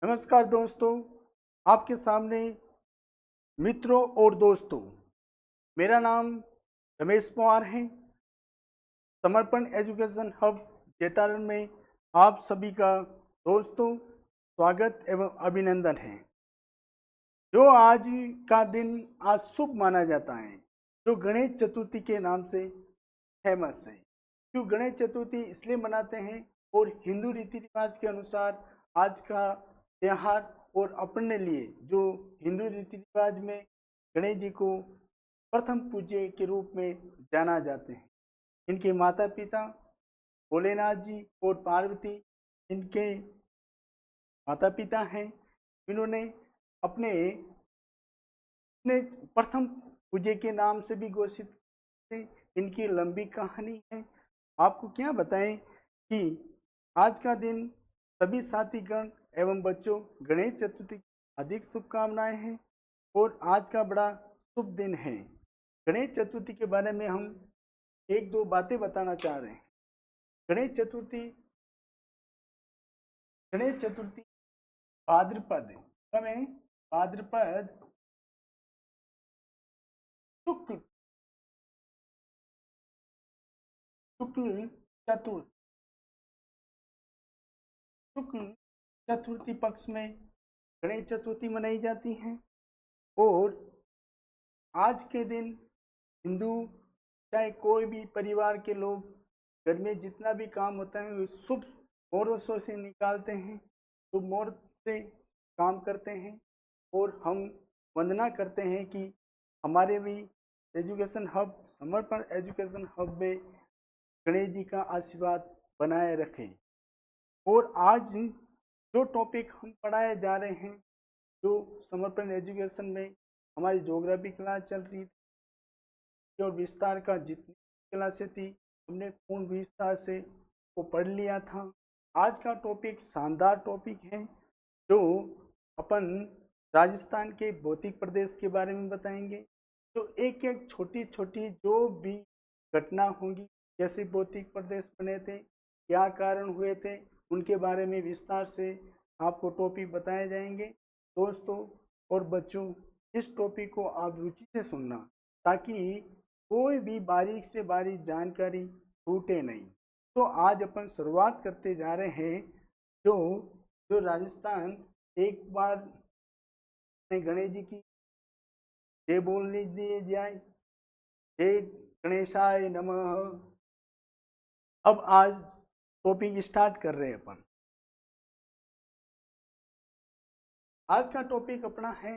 नमस्कार दोस्तों, आपके सामने मित्रों और दोस्तों, मेरा नाम रमेश पवार है। समर्पण एजुकेशन हब जैतारण में आप सभी का दोस्तों स्वागत एवं अभिनंदन है। जो आज का दिन आज शुभ माना जाता है, जो गणेश चतुर्थी के नाम से फेमस है। क्यों गणेश चतुर्थी इसलिए मनाते हैं और हिंदू रीति रिवाज के अनुसार आज का त्योहार और अपने लिए जो हिंदू रीति रिवाज में गणेश जी को प्रथम पूज्य के रूप में जाना जाते हैं। इनके माता पिता भोलेनाथ जी और पार्वती इनके माता पिता हैं। इन्होंने अपने अपने प्रथम पूज्य के नाम से भी घोषित थे। इनकी लंबी कहानी है। आपको क्या बताएं कि आज का दिन सभी साथीगण एवं बच्चों गणेश चतुर्थी की अधिक शुभकामनाएं हैं और आज का बड़ा शुभ दिन है। गणेश चतुर्थी के बारे में हम एक दो बातें बताना चाह रहे हैं। गणेश चतुर्थी भाद्रपद कब है? भाद्रपद शुक्ल शुक्ल चतुर्थ शुक्ल चतुर्थी पक्ष में गणेश चतुर्थी मनाई जाती है। और आज के दिन हिंदू चाहे कोई भी परिवार के लोग घर में जितना भी काम होता है वे शुभ मुहूर्तों से निकालते हैं, शुभ मुहूर्त से काम करते हैं। और हम वंदना करते हैं कि हमारे भी एजुकेशन हब समर्पण एजुकेशन हब में गणेश जी का आशीर्वाद बनाए रखें। और आज जो टॉपिक हम पढ़ाए जा रहे हैं, जो समर्पण एजुकेशन में हमारी ज्योग्राफी क्लास चल रही थी और विस्तार का जितनी क्लासें थी हमने पूर्ण विस्तार से वो पढ़ लिया था। आज का टॉपिक शानदार टॉपिक है, जो अपन राजस्थान के भौतिक प्रदेश के बारे में बताएंगे। जो एक एक छोटी छोटी जो भी घटना होंगी, कैसे भौतिक प्रदेश बने थे, क्या कारण हुए थे, उनके बारे में विस्तार से आपको टॉपिक बताए जाएंगे। दोस्तों और बच्चों, इस टॉपिक को आप रुचि से सुनना ताकि कोई भी बारीक से बारीक जानकारी छूटे नहीं। तो आज अपन शुरुआत करते जा रहे हैं। जो जो राजस्थान एक बार गणेश जी की जय बोल लीजिए जाए, जय गणेशाय नमः। अब आज टॉपिक स्टार्ट कर रहे हैं अपन। आज का टॉपिक अपना है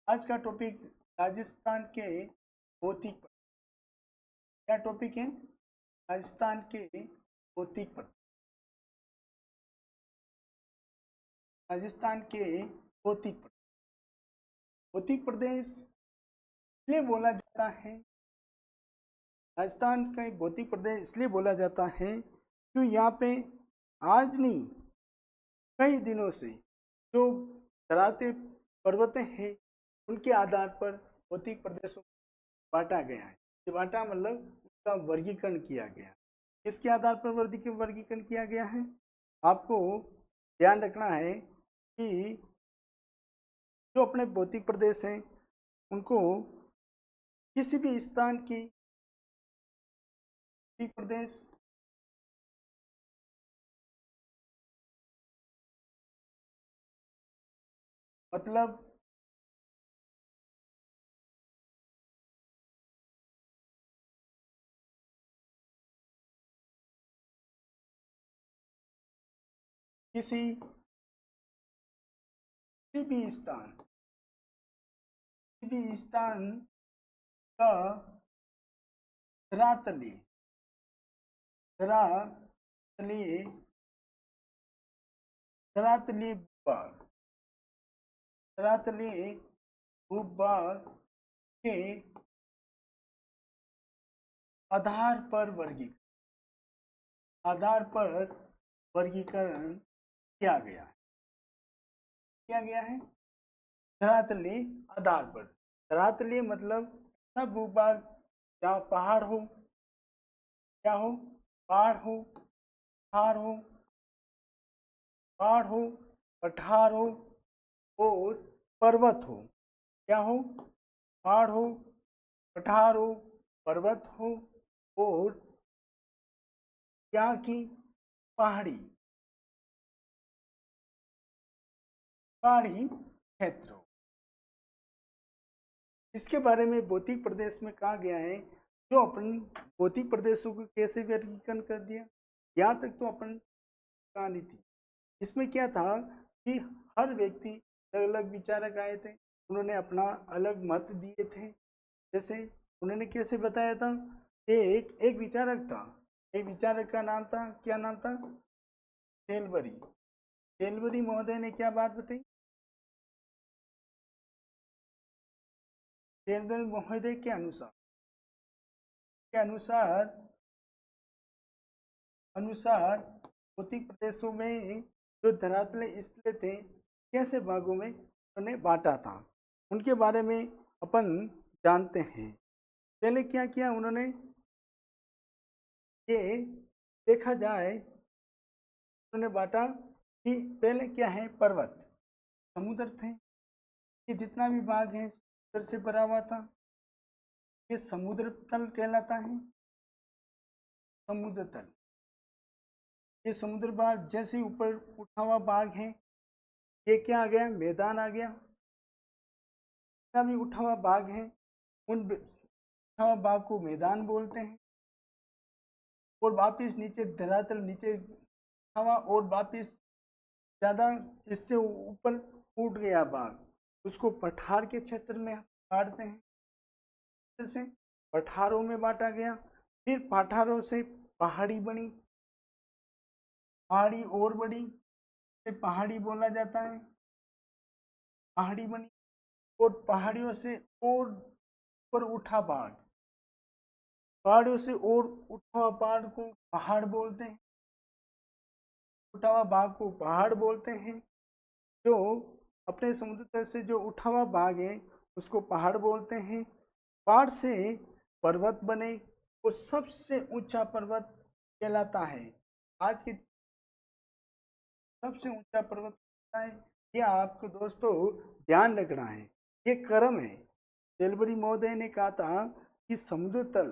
आज का टॉपिक राजस्थान के भौतिक प्रदेश। क्या टॉपिक है? राजस्थान के भौतिक प्रदेश। राजस्थान के भौतिक प्रदेश। भौतिक प्रदेश इसलिए बोला जाता है, राजस्थान का एक भौतिक प्रदेश इसलिए बोला जाता है क्योंकि यहाँ पे आज नहीं कई दिनों से जो दरारते पर्वतें हैं उनके आधार पर भौतिक प्रदेशों को बांटा गया है। बांटा मतलब उसका वर्गीकरण किया गया। किसके आधार पर वर्गीकरण किया गया है? आपको ध्यान रखना है कि जो अपने भौतिक प्रदेश हैं उनको किसी भी स्थान की भौतिक प्रदेश मतलब किसी किसी भी स्थान किसी भी स्थान का धरातलीय धरातलीय धरातलीय भूभाग धरातलीय भूभाग के आधार पर वर्गीकरण किया गया है धरातलीय आधार पर। धरातलीय मतलब सब भूभाग जहाँ पहाड़ हो, क्या हो? पहाड़ हो, पठार हो, पहाड़ हो, पठार हो और पर्वत हो। क्या हो? पहाड़ हो, पठार हो, पर्वत हो और क्या की पहाड़ी पहाड़ी क्षेत्र हो। इसके बारे में भौतिक प्रदेश में कहा गया है, जो अपन भौतिक प्रदेशों को कैसे वर्गीकरण कर दिया, यहाँ तक तो अपन कहानी थी। इसमें क्या था कि हर व्यक्ति अलग अलग विचारक आए थे, उन्होंने अपना अलग मत दिए थे। जैसे उन्होंने कैसे बताया था, एक एक विचारक था, एक विचारक का नाम था, क्या नाम था? सेलबरी। सेलबरी महोदय ने क्या बात बताई? सेलबरी महोदय के अनुसार अनुसार भौतिक प्रदेशों में जो धरातल स्थल थे, कैसे भागों में उन्हें बांटा था, उनके बारे में अपन जानते हैं। पहले क्या किया उन्होंने, ये देखा जाए, उन्होंने बांटा कि पहले क्या है, पर्वत, समुद्र थे, ये जितना भी भाग है समुद्र से भरा हुआ था, ये समुद्र तल कहलाता है। समुद्र तल, ये समुद्र भाग जैसे ऊपर उठा हुआ भाग है, ये क्या आ गया, मैदान आ गया। जितना भी उठा हुआ भाग है, उन उठा हुआ भाग को मैदान बोलते हैं। और वापिस नीचे धरातल, नीचे हवा और वापिस ज्यादा इससे ऊपर उठ गया भाग, उसको पठार के क्षेत्र में बांटते हैं। से पठारों में बांटा गया, फिर पठारों से पहाड़ी बनी, पहाड़ी और बड़ी, से पहाड़ी बोला जाता है, पहाड़ी बनी। और पहाड़ियों से और ऊपर उठा भाग, पहाड़ियों से और उठा हुआ पहाड़ को पहाड़ बोलते हैं, उठा हुआ भाग को पहाड़ बोलते हैं। जो अपने समुद्र तल से जो उठा हुआ भाग है उसको पहाड़ बोलते हैं। पहाड़ से पर्वत बने, वो सबसे ऊंचा पर्वत कहलाता है। आज के सबसे ऊंचा पर्वत है, ये आपको दोस्तों ध्यान रखना है, ये क्रम है। सेलबरी महोदय ने कहा था कि समुद्र तल,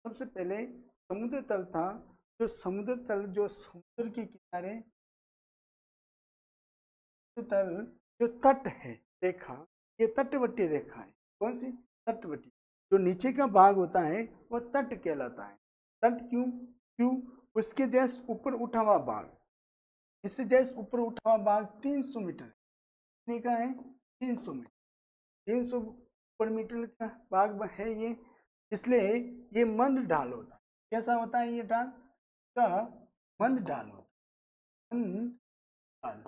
सबसे पहले समुद्र तल था, जो समुद्र तल जो समुद्र के किनारे तल, जो तट है रेखा, ये तटवर्ती रेखा है। कौन सी? तटवर्ती। जो नीचे का भाग होता है वो तट कहलाता है। तट क्यों? क्यों? उसके जैसे ऊपर उठा हुआ भाग, इससे जैसे ऊपर उठा हुआ भाग 300 मीटर कितने का है? 300 मीटर, 300 पर मीटर का भाग है ये, इसलिए ये मंद ढाल होता है। कैसा होता है ये ढाल? का मंद ढाल होता है, मंद ढाल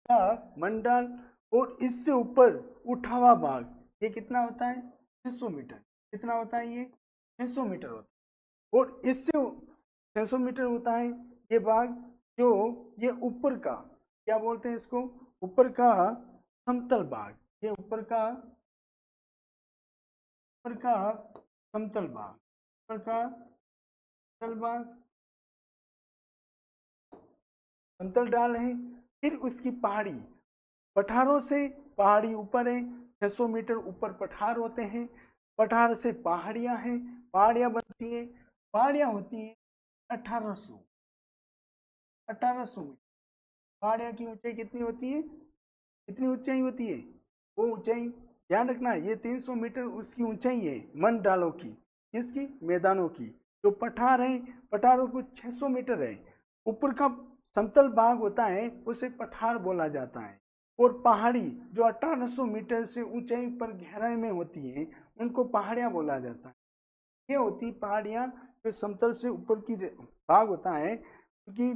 का मंडल। और इससे ऊपर उठा हुआ भाग, ये कितना होता है? 600 मीटर। कितना होता है ये? 600 मीटर होता है। और इससे 600 मीटर होता है ये भाग, जो ये ऊपर का, क्या बोलते हैं इसको? ऊपर का समतल भाग, ये ऊपर का समतल भाग, ऊपर का समतल भाग, समतल ढाल है। फिर उसकी पहाड़ी, पठारों से पहाड़ी ऊपर है, 600 मीटर ऊपर पठार होते हैं, पठार से पहाड़ियां हैं, पहाड़ियां बनती हैं, पहाड़ियां होती हैं 1800 मीटर। पहाड़ियां की ऊंचाई कितनी होती है? कितनी ऊंचाई होती है? वो ऊंचाई ध्यान रखना, ये 300 मीटर उसकी ऊंचाई है मन डालों की, किसकी? मैदानों की। जो पठार है, पठारों को 600 मीटर है, ऊपर का समतल भाग होता है उसे पठार बोला जाता है। और पहाड़ी जो 1800 मीटर से ऊंचाई पर गहराई में होती है, उनको पहाड़ियां बोला जाता है। ये होती पहाड़ियां जो समतल से ऊपर की भाग होता है उनकी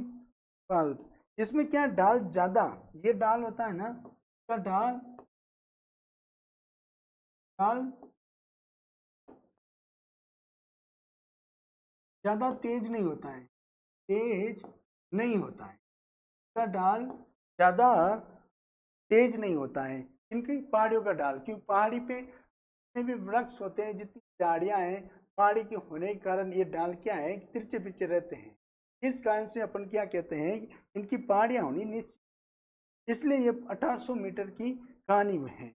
भाग होता है। इसमें क्या ढाल ज्यादा, ये ढाल होता है ना, का ढाल ढाल ज्यादा तेज नहीं होता है, तेज नहीं होता है, का ढाल ज्यादा तेज नहीं होता है। इनकी पहाड़ियों का ढाल, क्योंकि पहाड़ी पे जितने भी वृक्ष होते हैं, जितनी झाड़ियां हैं, पहाड़ी के होने के कारण ये ढाल क्या है, तिरछे पिरछे रहते हैं। इस कारण से अपन क्या कहते हैं, इनकी पहाड़ियाँ होनी नीचे, इसलिए ये 1800 मीटर की कहानी में है।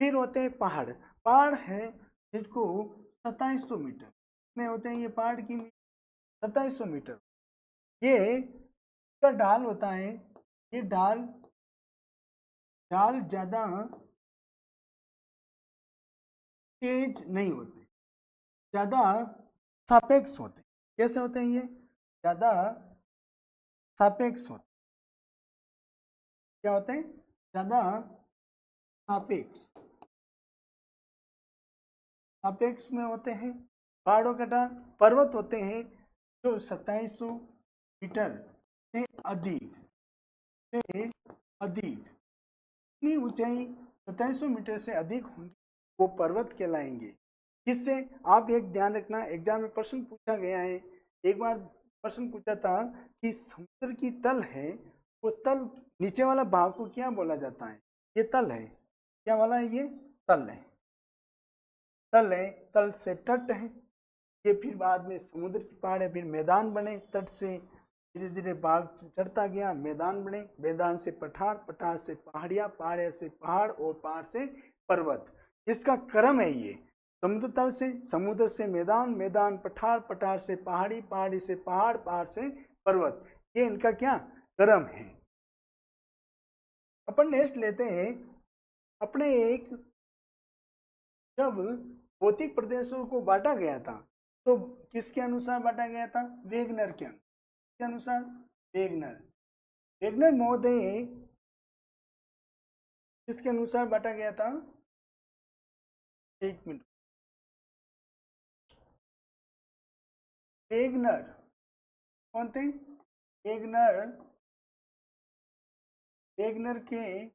फिर होते हैं पहाड़, पहाड़ है जिसको 2700 मीटर में होते हैं, ये पहाड़ की 2700 मीटर। ये का ढाल होता है, ये ढाल ज्यादा तेज नहीं होते, ज्यादा सापेक्ष होते। कैसे होते हैं ये? ज्यादा सापेक्ष होते। क्या होते हैं? ज्यादा सापेक्ष, सापेक्ष में होते हैं। पहाड़ों का ढाल, पर्वत होते हैं जो 2700 मीटर से अधिक इतनी ऊंचाई 2700 मीटर से अधिक होंगी वो पर्वत कहलाएंगे। जिससे आप एक ध्यान रखना, एग्जाम में प्रश्न पूछा गया है, एक बार प्रश्न पूछा था कि समुद्र की तल है, वो तल नीचे वाला भाग को क्या बोला जाता है? ये तल है। क्या वाला है? ये तल है। तल है, तल से तट है, ये फिर बाद में समुद्र की पहाड़ है, फिर मैदान बने, तट से धीरे धीरे भाग चढ़ता गया, मैदान बने, मैदान से पठार, पठार से पहाड़ियाँ, पहाड़िया से पहाड़ और पहाड़ से पर्वत। इसका क्रम है ये, समुद्र तल से, समुद्र से मैदान, मैदान पठार, पठार से पहाड़ी, पहाड़ी से पहाड़, पहाड़ से पर्वत, ये इनका क्या क्रम है। अपन नेक्स्ट लेते हैं अपने एक, जब भौतिक प्रदेशों को बांटा गया था तो किसके अनुसार बांटा गया था? वेगनर के अनुसार। वेगनर, वेगनर महोदय किसके अनुसार बांटा गया था? एक मिनट। वेगनर कौन थे? वेगनर, वेगनर के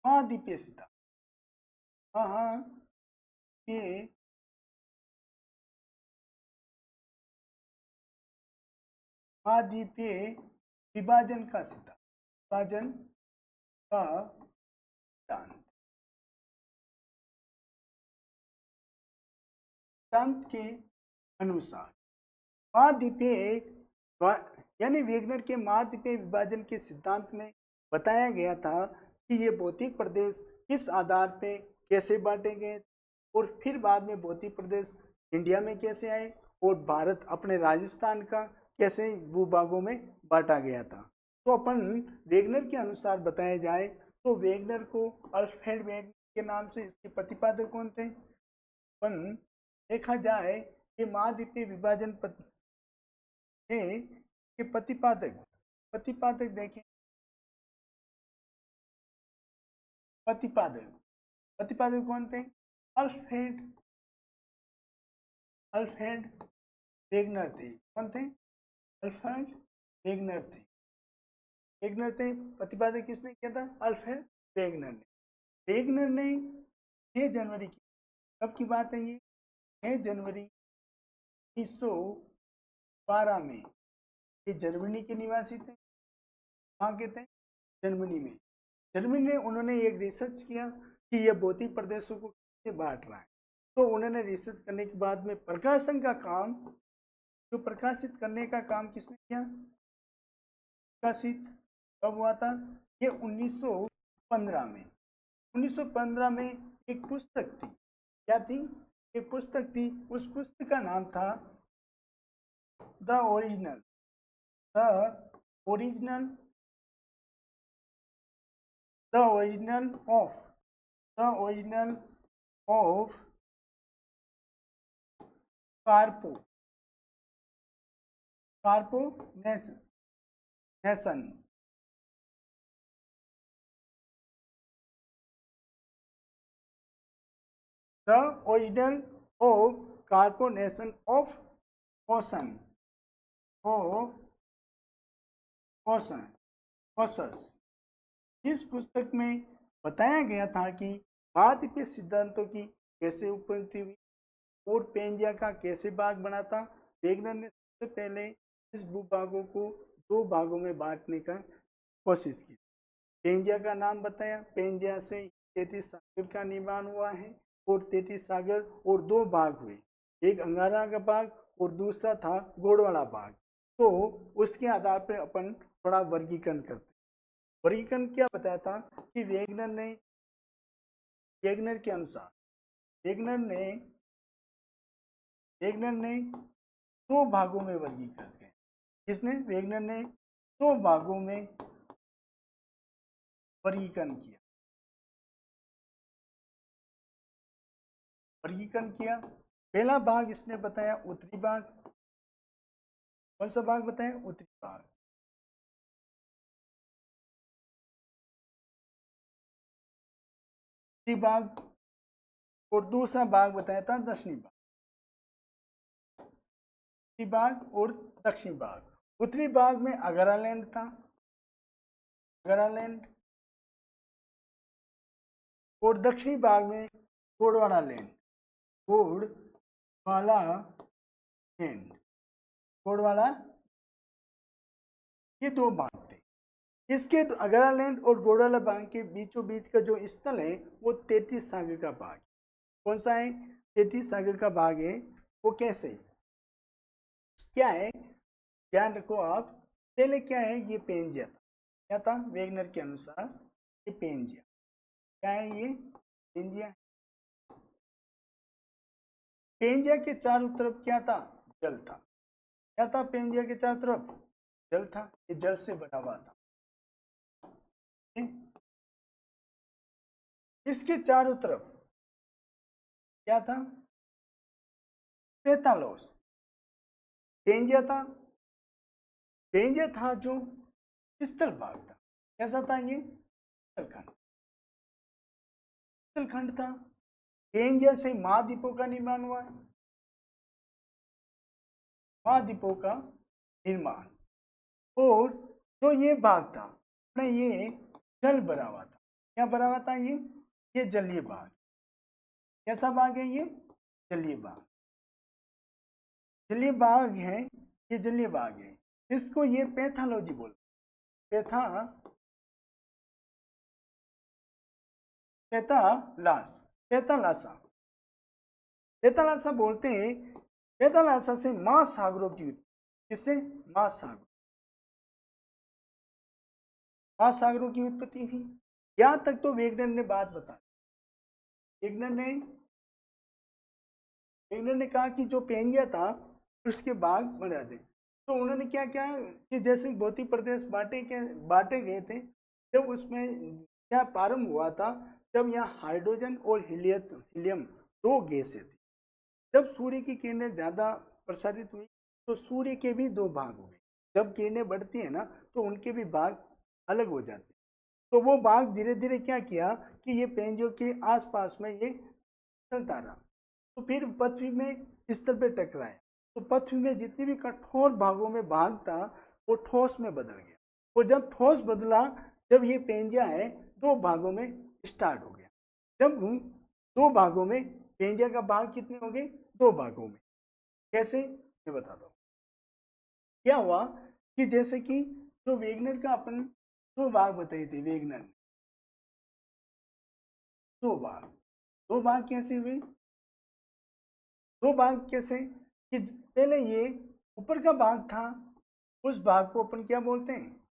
महाद्वीपीय सिद्धांत, हाँ ये महाद्वीपीय विभाजन का सिद्धांत, विभाजन का सिद्धांत, सिद्धांत के अनुसार महाद्वीपीय, यानी वेगनर के महाद्वीपीय विभाजन के सिद्धांत में बताया गया था कि ये भौतिक प्रदेश किस आधार पे कैसे बांटे गए, और फिर बाद में भौतिक प्रदेश इंडिया में कैसे आए, और भारत अपने राजस्थान का कैसे भूभागों में बांटा गया था। तो अपन वेगनर के अनुसार बताया जाए तो वेगनर को अल्फ्रेड वेगनर के नाम से इसके प्रतिपादक कौन थे? अपन देखा जाए ये महाद्वीपीय विभाजन के प्रतिपादक, प्रतिपादक देखें, प्रतिपादक, प्रतिपादक कौन थे? अल्फ्रेड, अल्फ्रेड वेगनर थे। कौन थे? अल्फ्रेड वेगनर थे। वेगनर थे, प्रतिपादक किसने किया था? अल्फ्रेड वेगनर ने। वेगनर ने 6 जनवरी की, कब की बात है ये? 6 जनवरी 1912 में, ये जर्मनी के निवासी थे। कहाँ के थे? जर्मनी में। जर्मनी में उन्होंने एक रिसर्च किया कि ये भौतिक प्रदेशों को कैसे बांट रहा है। तो उन्होंने रिसर्च करने के बाद में प्रकाशन का काम, जो प्रकाशित करने का काम किसने किया? प्रकाशित कब हुआ था? ये 1915 में। 1915 में एक पुस्तक थी, क्या थी? एक पुस्तक थी, उस पुस्तक का नाम था the original, the original, the original of, the original of corpo, corpo nations, the original of corporation of ocean, ocean, ओसस। इस पुस्तक में बताया गया था कि बाद के सिद्धांतों की कैसे उत्पत्ति हुई और पेंजिया का कैसे भाग बना था। वेगनर ने सबसे पहले इस भूभागों को 2 भागों में बांटने का कोशिश की। पेंजिया का नाम बताया, पेंजिया से 33 सागर का निर्माण हुआ है, और 33 सागर और 2 भाग हुए। एक अंगारा का भाग और दूसरा था गोडवाड़ा भाग। तो उसके आधार पर अपन थोड़ा वर्गीकरण करते हैं। वर्गीकरण क्या बताया था कि वेगनर के अनुसार वेगनर ने दो भागों में वर्गीकरण किया। किसने? वेगनर ने दो भागों में वर्गीकरण किया। पहला भाग इसने बताया उत्तरी भाग। कौन सा भाग बताया? उत्तरी भाग। उत्तरी भाग और दूसरा भाग बताया था दक्षिणी भाग। उत्तरी भाग और दक्षिणी भाग। उत्तरी भाग में अगरालैंड था, अगरालैंड, और दक्षिणी भाग में गोडवाड़ा लैंड, गोडवाड़ा लैंड, गोडवाड़ा, ये दो भाग थे। इसके अगरालैंड और गोडवाड़ा भाग के बीचों बीच का जो स्थल है वो 33 सागर का भाग। कौन सा है? 33 सागर का भाग है। वो कैसे, क्या है, ध्यान रखो आप। पहले क्या है? ये पेंजिया था। क्या था? वेगनर के अनुसार ये पेंजिया। क्या है ये? पेंजिया। पेंजिया के चारों तरफ क्या था? जल था। क्या था? पेंजिया के चारों तरफ जल था। ये जल से बना हुआ था। इसके चारों तरफ क्या था? पेथालोस। पेंजिया था, पेंजिया था जो स्थल भाग था। कैसा था ये? स्थलखंड, स्थलखंड था। पेंजिया से महाद्वीपों का निर्माण हुआ है। महाद्वीपों का निर्माण। और जो ये भाग था ना, ये जल भरा हुआ था। क्या भरा हुआ था? ये जलीय भाग। कैसा भाग है ये? जलीय भाग। जलीय भाग है, ये जलीय भाग है। इसको ये पैथोलॉजी बोल, पैथा पैथालास, पैथालासा, पैथालासा बोलते हैं। पैथालासा से महासागरों की उत्पत्ति। किससे? महासागरों की उत्पत्ति हुई। यहां तक तो वेगनर ने बात बता, वेगनर ने ने कहा कि जो पेंजिया था उसके भाग बना दे। तो उन्होंने क्या किया कि जैसे भौतिक प्रदेश बांटे गए थे, जब उसमें क्या प्रारंभ हुआ था, जब यहाँ हाइड्रोजन और हीलियम दो गैसें थी। जब सूर्य की किरणें ज्यादा प्रसारित हुई तो सूर्य के भी दो भाग हो गए। जब किरणें बढ़ती है ना तो उनके भी भाग अलग हो जाते हैं। तो वो भाग धीरे धीरे क्या किया कि ये पेंजियों के आसपास में ये चलता रहा। तो फिर पृथ्वी में स्तर पे टकराए। तो पृथ्वी में जितने भी कठोर भागों में भाग था वो ठोस में बदल गया। और जब ठोस बदला, जब ये पेंजिया है दो भागों में स्टार्ट हो गया। जब दो भागों में, पेंजिया का भाग कितने हो गए? दो भागों में। कैसे? मैं बताता हूँ। क्या हुआ कि जैसे कि जो वेगनर का अपन दो भाग बताए थे, वेगनर ने दो भाग, दो भाग कैसे हुए? दो भाग कैसे कि पहले ये ऊपर का भाग था, उस भाग को अपन क्या बोलते हैं?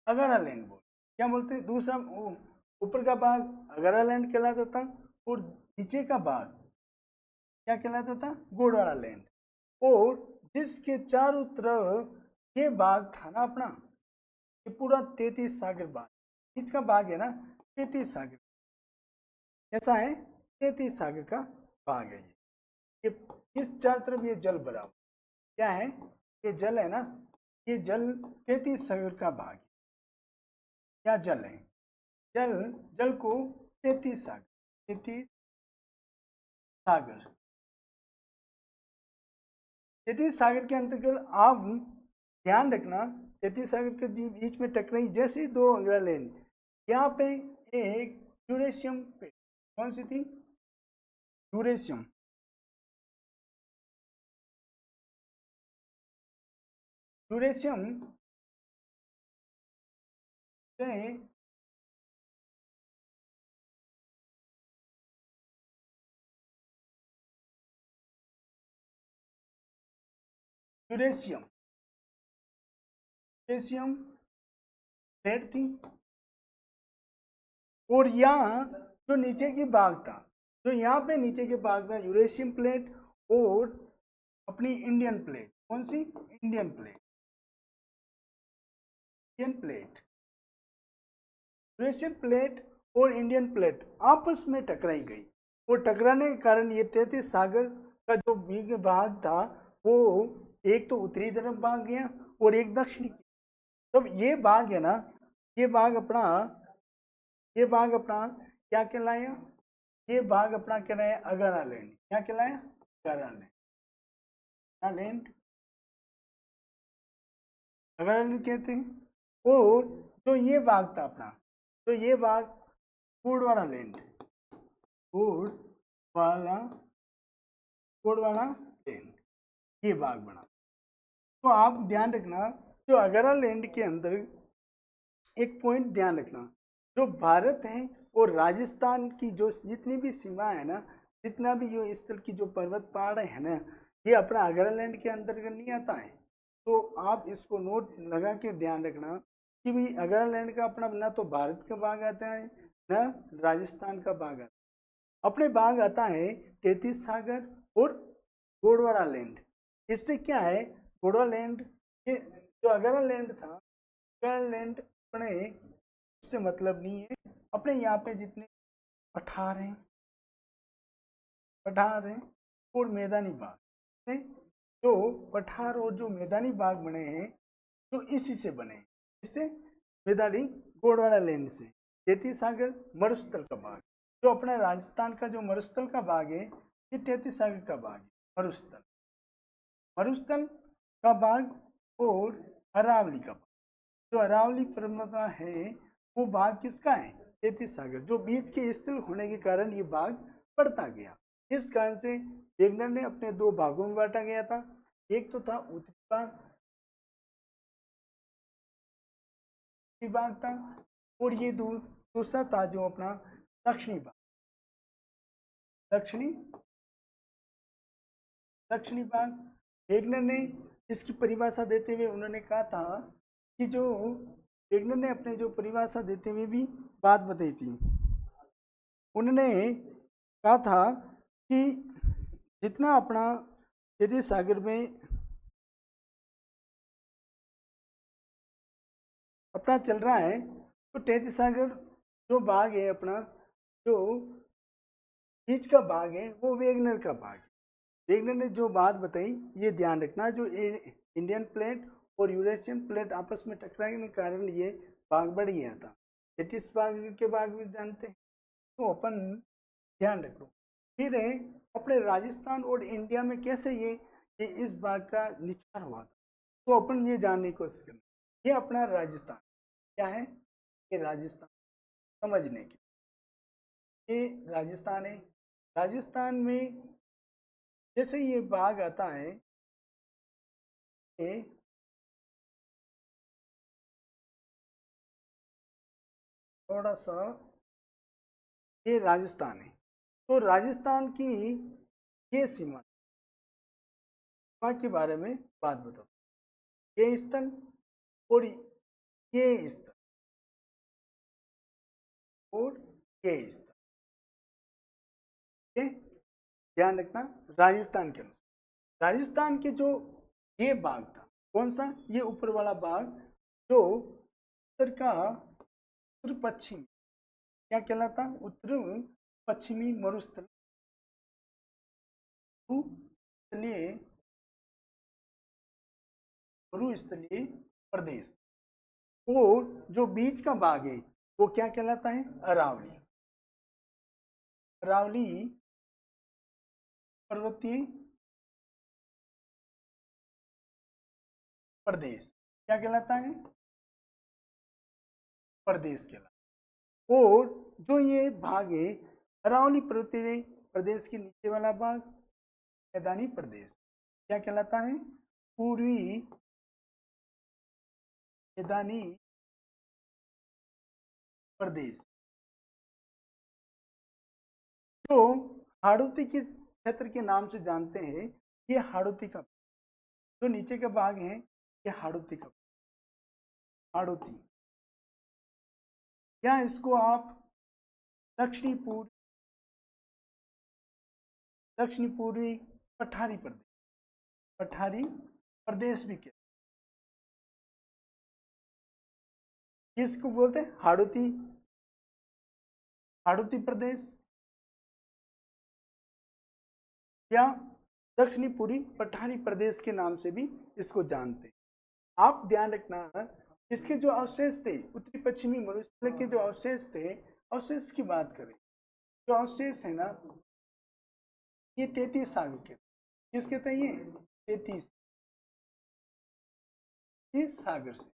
अगारालैंड बोलते। क्या बोलते हैं? दूसरा ऊपर का भाग अगारालैंड कहलाता था और नीचे का भाग क्या कहलाता था? गोडवाड़ा लैंड। और जिसके चारों तरफ ये भाग था ना अपना, ये पूरा 33 सागर भाग, बीच का भाग है ना 33 सागर। कैसा है? 33 सागर का भाग है ये। इस चारों तरफ ये जल भरा हुआ। क्या है? ये जल है ना, ये जल 33 सागर का भाग है। क्या जल है? जल, जल को 33 सागर, 33 सागर, 33 सागर के अंतर्गत आप ध्यान रखना। 33 सागर के बीच में टकराई जैसे दो अंग्रालैंड, यहाँ पे एक यूरेशियम पे, कौन सी थी? यूरेशियम, यूरेशियम पे यूरेशियम यूरेशियम प्लेट थी। और यहाँ जो नीचे की भाग था, जो यहाँ पे नीचे के भाग में यूरेशियम प्लेट और अपनी इंडियन प्लेट, कौन सी? Indian plate. Indian plate, Eurasian plate और इंडियन प्लेट आपस में टकराई गई, और टकराने के कारण ये तैतीस सागर का जो भाग था वो एक तो उत्तरी तरफ भाग गया और एक दक्षिणी। तब ये भाग है ना, ये भाग अपना क्या कहलाया? ये भाग अपना कहलाया अगारालैंड। क्या कहलाया? अगारालैंड। अगारालैंड कहते हैं। और जो ये भाग था अपना, तो ये भाग गोंडवाना लैंड, गोंडवाना लैंड, ये भाग बना। तो आप ध्यान रखना, जो अगारालैंड के अंदर एक पॉइंट ध्यान रखना, जो भारत है और राजस्थान की जो जितनी भी सीमा है ना, जितना भी जो इस तरह की जो पर्वत पहाड़ है ना, ये अपना अगारालैंड के अंतर्गत नहीं आता है। तो आप इसको नोट लगा के ध्यान रखना कि भाई अगारालैंड का अपना ना तो भारत का भाग आता है ना राजस्थान का भाग आता है। अपने भाग आता है तैतीस सागर और गोंडवाना लैंड। इससे क्या है, गोंडवाना लैंड, ये जो अगारालैंड था, अगारालैंड अपने इससे मतलब नहीं है। अपने यहाँ पे जितने पठार हैं और मैदानी भाग हैं, जो पठार और जो मैदानी भाग बने हैं, जो इसी से बने हैं। इससे मैदानी गोंडवाना लैंड से तैतीस सागर मरुस्थल का भाग, जो अपना राजस्थान का जो मरुस्थल का भाग है, ये तैतीस सागर का भाग है। मरुस्थल का भाग और अरावली का भाग, जो अरावली पर्वत है वो भाग किसका है? तैतीस सागर। जो बीच के स्थिर होने के कारण ये भाग बढ़ता गया। इस कारण से वेगनर ने अपने दो भागों में बांटा गया था। एक तो था उत्तरी भाग था, और ये दूसरा था जो अपना दक्षिणी भाग। दक्षिणी भाग वेगनर ने इसकी परिभाषा देते हुए उन्होंने कहा था कि जो वेगनर ने अपने जो परिभाषा देते हुए भी बात बताई थी, उन्होंने कहा था कि जितना अपना यदि सागर में अपना चल रहा है, तो तैतीस सागर जो भाग है अपना, जो बीच का भाग है, वो वेगनर का भाग है। वेगनर ने जो बात बताई ये ध्यान रखना, जो इंडियन प्लेट और यूरेशियन प्लेट आपस में टकराने के कारण ये भाग बढ़ गया था। तैतीस भाग के भाग भी जानते हैं, तो अपन ध्यान रखो। फिर है अपने राजस्थान और इंडिया में कैसे ये इस भाग का निचार हुआ था, तो अपन ये जानने की कोशिश करें। ये अपना राजस्थान क्या है? ये राजस्थान समझने के, ये राजस्थान है। राजस्थान में जैसे ये भाग आता है, ये थोड़ा सा, ये राजस्थान है। तो राजस्थान की ये सीमा के बारे में बात बताओ। ये स्थल और ये स्थल और ये स्थल, ये ध्यान रखना। राजस्थान के अनुसार राजस्थान के जो ये भाग था, कौन सा? ये ऊपर वाला भाग, जो उत्तर का उत्तर पश्चिम क्या कहलाता? उत्तर पश्चिमी मरुस्थलीय मरुस्थलीय प्रदेश, और जो बीच का भाग है वो क्या कहलाता है? अरावली। अरावली पर्वतीय प्रदेश क्या कहलाता है? प्रदेश कहलाता। और जो ये भाग है अरावली पर्वतीय प्रदेश के नीचे वाला भाग मैदानी प्रदेश क्या कहलाता है? पूर्वी मैदानी प्रदेश। तो हाड़ौती किस क्षेत्र के नाम से जानते हैं? ये हाड़ौती का, जो नीचे का भाग है ये हाड़ौती का, हाड़ौती, या इसको आप दक्षिणी पूर्वी पठारी प्रदेश, पठारी प्रदेश भी कहते हैं। इसको बोलते हैं हाड़ौती, हाड़ौती प्रदेश या दक्षिणी पूर्वी पठारी प्रदेश के नाम से भी इसको जानते हैं। आप ध्यान रखना, इसके जो अवशेष थे उत्तरी पश्चिमी मरुस्थल के जो अवशेष थे, अवशेष की बात करें, जो अवशेष है ना ये 33 सागर के, किस कहते हैं ये 33 सागर से,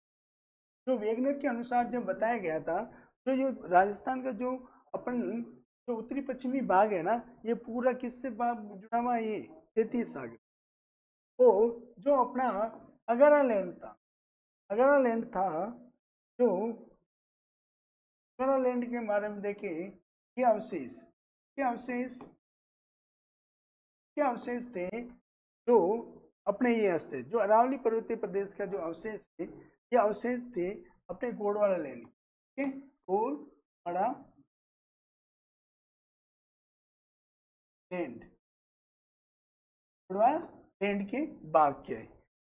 जो वेगनर के अनुसार जब बताया गया था, तो ये राजस्थान का जो अपन जो उत्तरी पश्चिमी भाग है ना, ये पूरा किससे जुड़ा हुआ है, ये 33 सागर। तो जो अपना अगारा लैंड था, अगारा लैंड था, जो अगारा लैंड के बारे में देखें, ये अवशेष, ये अवशेष, ये अवशेष थे जो अपने ये हस्ते, जो अरावली पर्वतीय प्रदेश का जो अवशेष थे, ये अवशेष थे अपने गोंडवाना लैंड, ठीक है, गोंडवाना लैंड, गोंडवाना लैंड के भाग के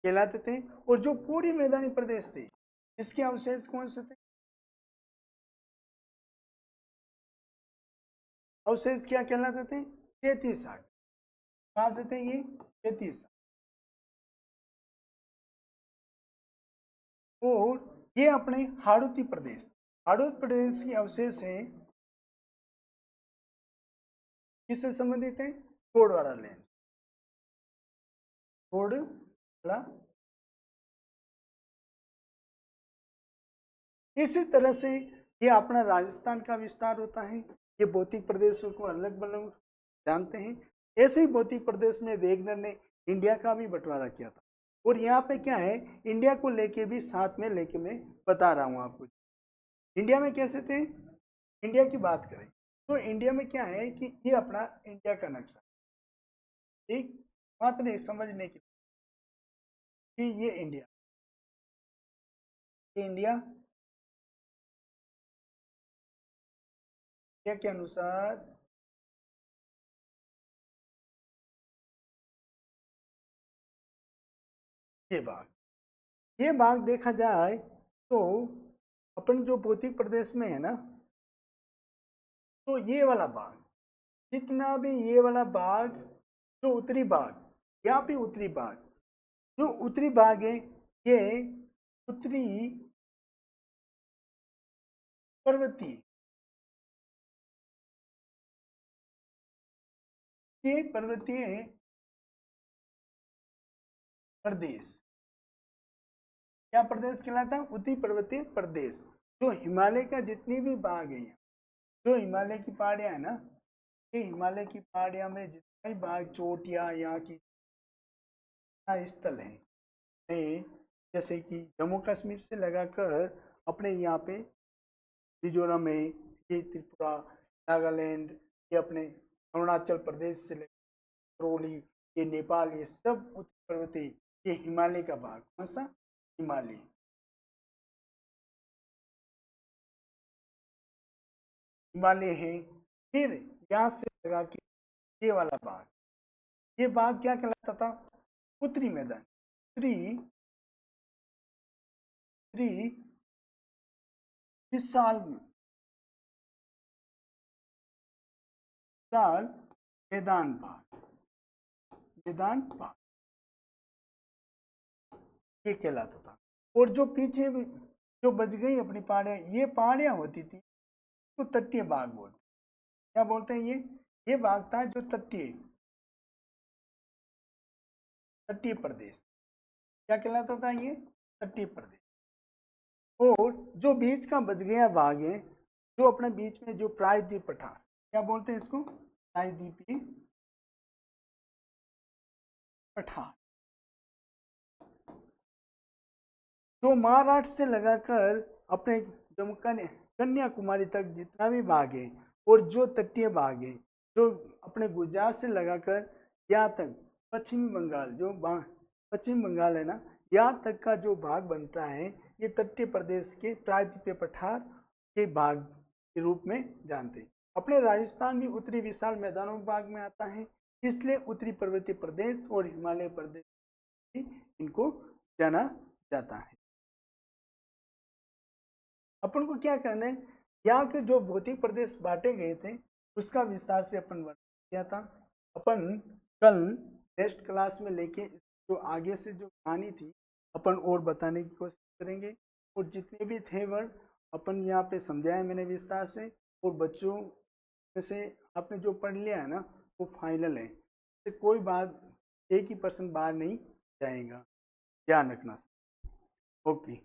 कहलाते थे। और जो पूरी मैदानी प्रदेश थे, इसके अवशेष कौन से थे, अवशेष क्या कहलाते थे, 33 सागर। कहां से थे ये 33, और ये अपने हाड़ौती प्रदेश, हाड़ौती प्रदेश के अवशेष हैं, किससे संबंधित है, गोंडवाना लैंड, गोंडवाना। इसी तरह से ये अपना राजस्थान का विस्तार होता है, ये भौतिक प्रदेशों को अलग अलग जानते हैं। ऐसे ही भौतिक प्रदेश में वेगनर ने इंडिया का भी बंटवारा किया था, और यहाँ पे क्या है, इंडिया को लेके भी साथ में लेके मैं बता रहा हूँ आपको। इंडिया में कैसे थे, इंडिया की बात करें तो इंडिया में क्या है कि ये अपना इंडिया का नक्शा, ठीक, मात्र समझने की कि ये इंडिया, ये इंडिया के अनुसार ये भाग देखा जाए तो अपन जो भौतिक प्रदेश में है ना, तो ये वाला भाग, जितना भी ये वाला भाग, जो उत्तरी भाग, यहाँ पे उत्तरी भाग, जो उत्तरी भाग है ये उत्तरी पर्वतीय, ये पर्वतीय प्रदेश, क्या प्रदेश कहलाता है, उत्तरी पर्वतीय प्रदेश। जो हिमालय का जितनी भी भाग है, जो हिमालय की पहाड़ियां है ना, ये हिमालय की पहाड़ियां में जितना भी भाग, चोटियां यहाँ की स्थल है, जैसे कि जम्मू कश्मीर से लगाकर अपने यहाँ पे मिजोरम है, ये त्रिपुरा, नागालैंड, ये अपने अरुणाचल प्रदेश से लेकर करौली, ये नेपाल, ये सब उत्तर पर्वतीय, ये हिमालय का भाग, कौन सा, हिमालय, हिमालय है। फिर यहाँ से लगा के ये वाला भाग, ये भाग क्या कहलाता था, उत्तरी मैदान, उत्तरी विशाल विशाल मैदान भाग, मैदान भाग ये कहलाता था। और जो पीछे जो बच गई अपनी पहाड़ियां, ये पहाड़ियां होती थी, तो तटीय भाग बोलते, क्या बोलते हैं, ये भाग था जो तटीय, तटीय प्रदेश, क्या कहलाता था, ये तटीय प्रदेश। और जो बीच का बच गया भाग है, जो अपने बीच में जो प्रायद्वीप पठार, क्या बोलते हैं इसको, प्रायद्वीपीय पठार, जो महाराष्ट्र से लगाकर अपने जम्मू कन्याकुमारी तक जितना भी भाग है, और जो तटीय भाग है, जो अपने गुजरात से लगाकर यहाँ तक पश्चिमी बंगाल, जो पश्चिम बंगाल है ना, यहाँ तक का जो भाग बनता है ये तटीय प्रदेश के प्रायद्वीपीय पठार के भाग के रूप में जानते हैं। अपने राजस्थान भी उत्तरी विशाल मैदानों भाग में आता है, इसलिए उत्तरी पर्वतीय प्रदेश और हिमालय प्रदेश भी इनको जाना जाता है। अपन को क्या करना है, यहाँ के जो भौतिक प्रदेश बांटे गए थे उसका विस्तार से अपन वर्णन किया था। अपन कल नेक्स्ट क्लास में लेके जो आगे से जो कहानी थी अपन और बताने की कोशिश करेंगे, और जितने भी थे वर्ड अपन यहाँ पे समझाए मैंने विस्तार से, और बच्चों में से आपने जो पढ़ लिया है ना वो फाइनल है, तो कोई बात एक ही पर्सन बाहर नहीं जाएगा, ध्यान रखना। ओके।